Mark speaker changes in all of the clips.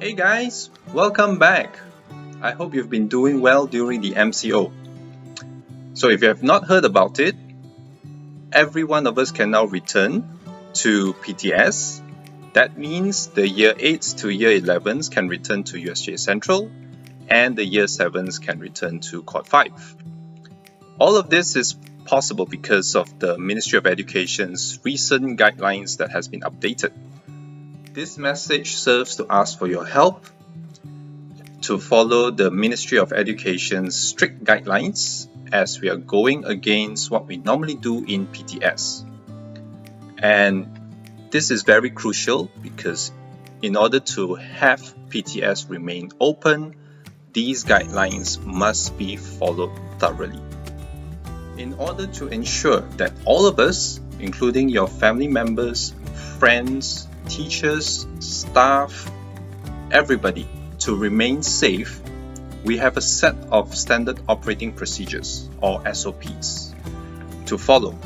Speaker 1: Hey guys, welcome back. I hope you've been doing well during the MCO. So if you have not heard about it, every one of us can now return to PTS. That means the year 8s to year 11s can return to USJ Central and the year 7s can return to Quad 5. All of this is possible because of the Ministry of Education's recent guidelines that has been updated. This message serves to ask for your help to follow the Ministry of Education's strict guidelines as we are going against what we normally do in PTS. And this is very crucial because in order to have PTS remain open, these guidelines must be followed thoroughly. In order to ensure that all of us, including your family members, friends, teachers, staff, everybody, to remain safe, we have a set of standard operating procedures or SOPs to follow.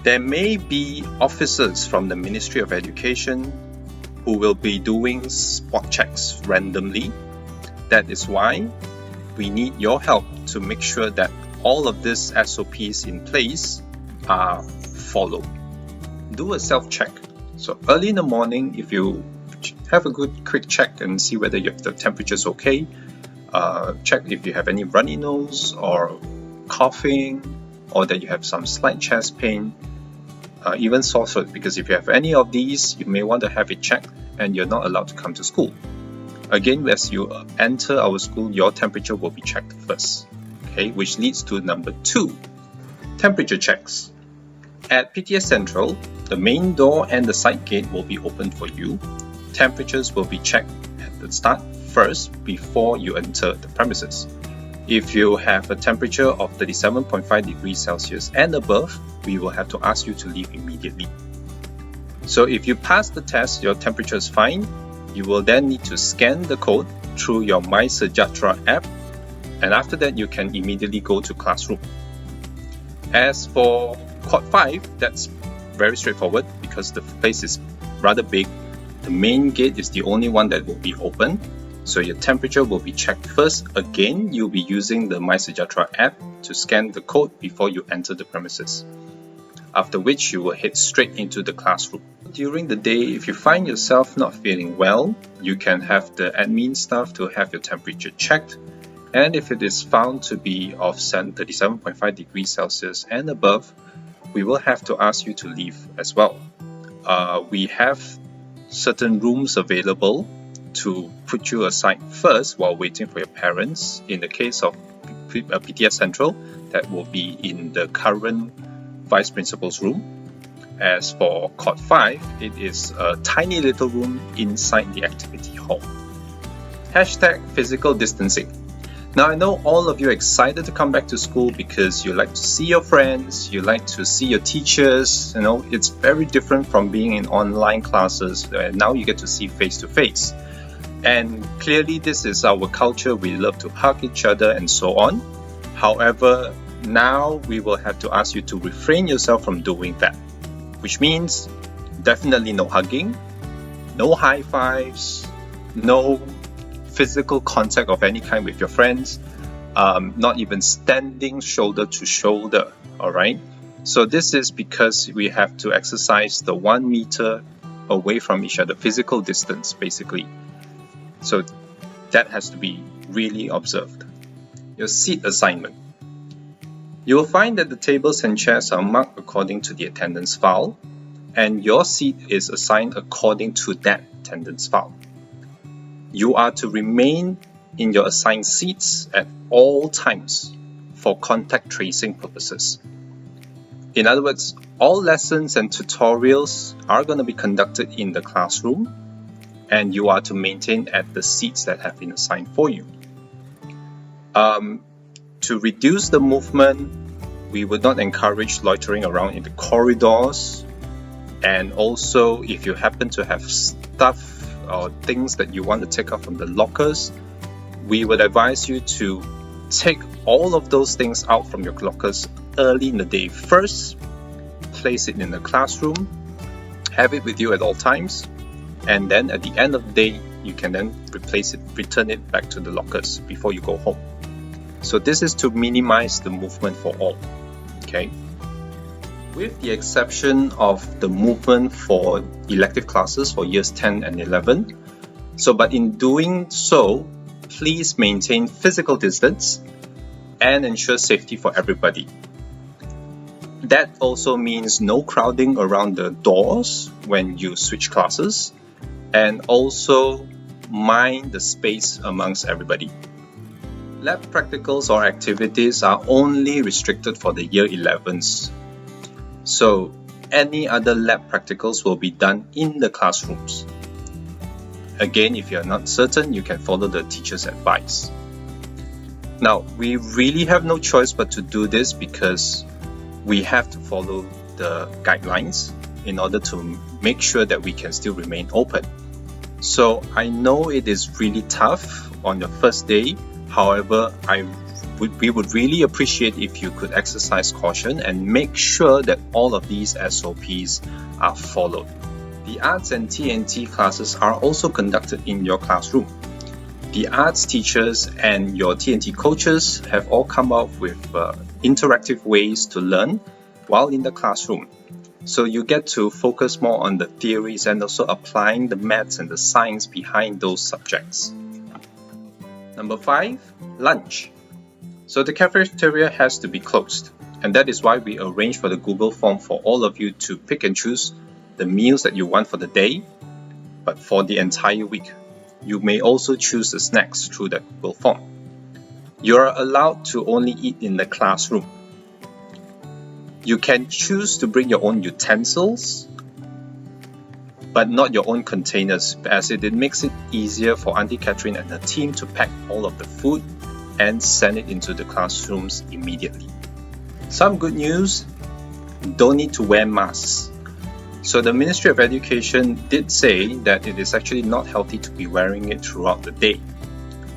Speaker 1: There may be officers from the Ministry of Education who will be doing spot checks randomly. That is why we need your help to make sure that all of these SOPs in place are followed. Do a self-check. So early in the morning, if you have a good quick check and see whether the temperature is okay, check if you have any runny nose or coughing, or that you have some slight chest pain, even sore throat, because if you have any of these, you may want to have it checked and you're not allowed to come to school. Again, as you enter our school, your temperature will be checked first, okay, which leads to number 2, temperature checks. At PTS Central, the main door and the side gate will be open for you. Temperatures will be checked at the start first before you enter the premises. If you have a temperature of 37.5 degrees Celsius and above, we will have to ask you to leave immediately. So if you pass the test, your temperature is fine, you will then need to scan the code through your MySejahtera app, and after that you can immediately go to classroom. As for Quad 5, that's very straightforward because the place is rather big. The main gate is the only one that will be open, so your temperature will be checked first. Again, you'll be using the MySejahtera app to scan the code before you enter the premises, after which you will head straight into the classroom. During the day, if you find yourself not feeling well, you can have the admin staff to have your temperature checked, and if it is found to be of 37.5 degrees Celsius and above, we will have to ask you to leave as well. We have certain rooms available to put you aside first while waiting for your parents. In the case of PTS Central, that will be in the current Vice Principal's room. As for Quad 5, it is a tiny little room inside the activity hall. Hashtag physical distancing. Now I know all of you are excited to come back to school because you like to see your friends, you like to see your teachers, it's very different from being in online classes where now you get to see face to face. And clearly this is our culture, we love to hug each other and so on. However, now we will have to ask you to refrain yourself from doing that, which means definitely no hugging, no high fives, no physical contact of any kind with your friends, not even standing shoulder to shoulder, alright? So this is because we have to exercise the 1 meter away from each other, physical distance basically. So that has to be really observed. Your seat assignment. You will find that the tables and chairs are marked according to the attendance file, and your seat is assigned according to that attendance file. You are to remain in your assigned seats at all times for contact tracing purposes. In other words, all lessons and tutorials are going to be conducted in the classroom, and you are to maintain at the seats that have been assigned for you. To reduce the movement, we would not encourage loitering around in the corridors, and also if you happen to have stuff or things that you want to take out from the lockers, we would advise you to take all of those things out from your lockers early in the day first, place it in the classroom, have it with you at all times, and then at the end of the day, you can then return it back to the lockers before you go home. So this is to minimize the movement for all. Okay. With the exception of the movement for elective classes for years 10 and 11. But in doing so, please maintain physical distance and ensure safety for everybody. That also means no crowding around the doors when you switch classes, and also mind the space amongst everybody. Lab practicals or activities are only restricted for the year 11s. So any other lab practicals will be done in the classrooms. Again, if you're not certain, you can follow the teacher's advice. Now, we really have no choice but to do this because we have to follow the guidelines in order to make sure that we can still remain open. So I know it is really tough on your first day. However, we would really appreciate if you could exercise caution and make sure that all of these SOPs are followed. The arts and T&T classes are also conducted in your classroom. The arts teachers and your T&T coaches have all come up with interactive ways to learn while in the classroom. So you get to focus more on the theories and also applying the maths and the science behind those subjects. Number 5, lunch. So the cafeteria has to be closed, and that is why we arrange for the Google form for all of you to pick and choose the meals that you want for the day, but for the entire week. You may also choose the snacks through the Google form. You are allowed to only eat in the classroom. You can choose to bring your own utensils, but not your own containers, as it makes it easier for Auntie Catherine and her team to pack all of the food and send it into the classrooms immediately. Some good news, don't need to wear masks. So the Ministry of Education did say that it is actually not healthy to be wearing it throughout the day.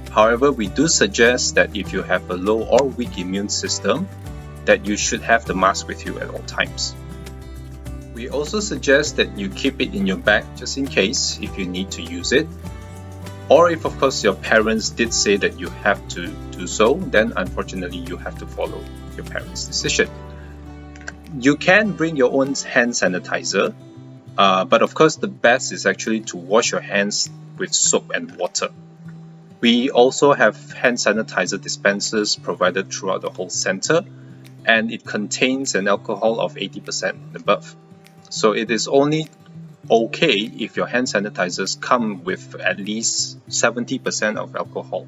Speaker 1: However, we do suggest that if you have a low or weak immune system, that you should have the mask with you at all times. We also suggest that you keep it in your bag just in case if you need to use it. Or if of course your parents did say that you have to do so, then unfortunately you have to follow your parents' decision. You can bring your own hand sanitizer, but of course the best is actually to wash your hands with soap and water. We also have hand sanitizer dispensers provided throughout the whole center, and it contains an alcohol of 80% and above. So it is only okay if your hand sanitizers come with at least 70% of alcohol.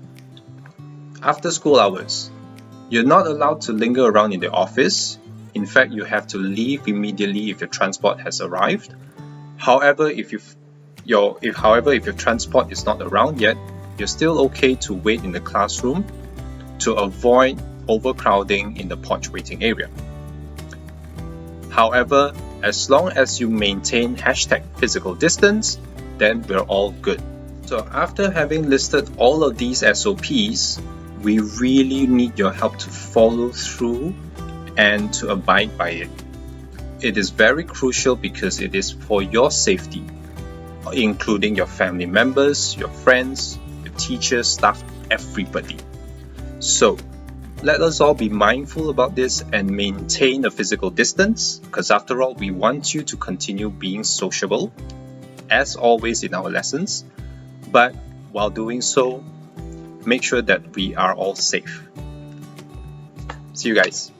Speaker 1: After school hours, you're not allowed to linger around in the office. In fact, you have to leave immediately if your transport has arrived. However, if your transport is not around yet, you're still okay to wait in the classroom to avoid overcrowding in the porch waiting area. However, as long as you maintain #physical distance, then we're all good. So after having listed all of these SOPs, we really need your help to follow through and to abide by it. It is very crucial because it is for your safety, including your family members, your friends, your teachers, staff, everybody. So let us all be mindful about this and maintain a physical distance, because after all, we want you to continue being sociable, as always in our lessons. But while doing so, make sure that we are all safe. See you guys.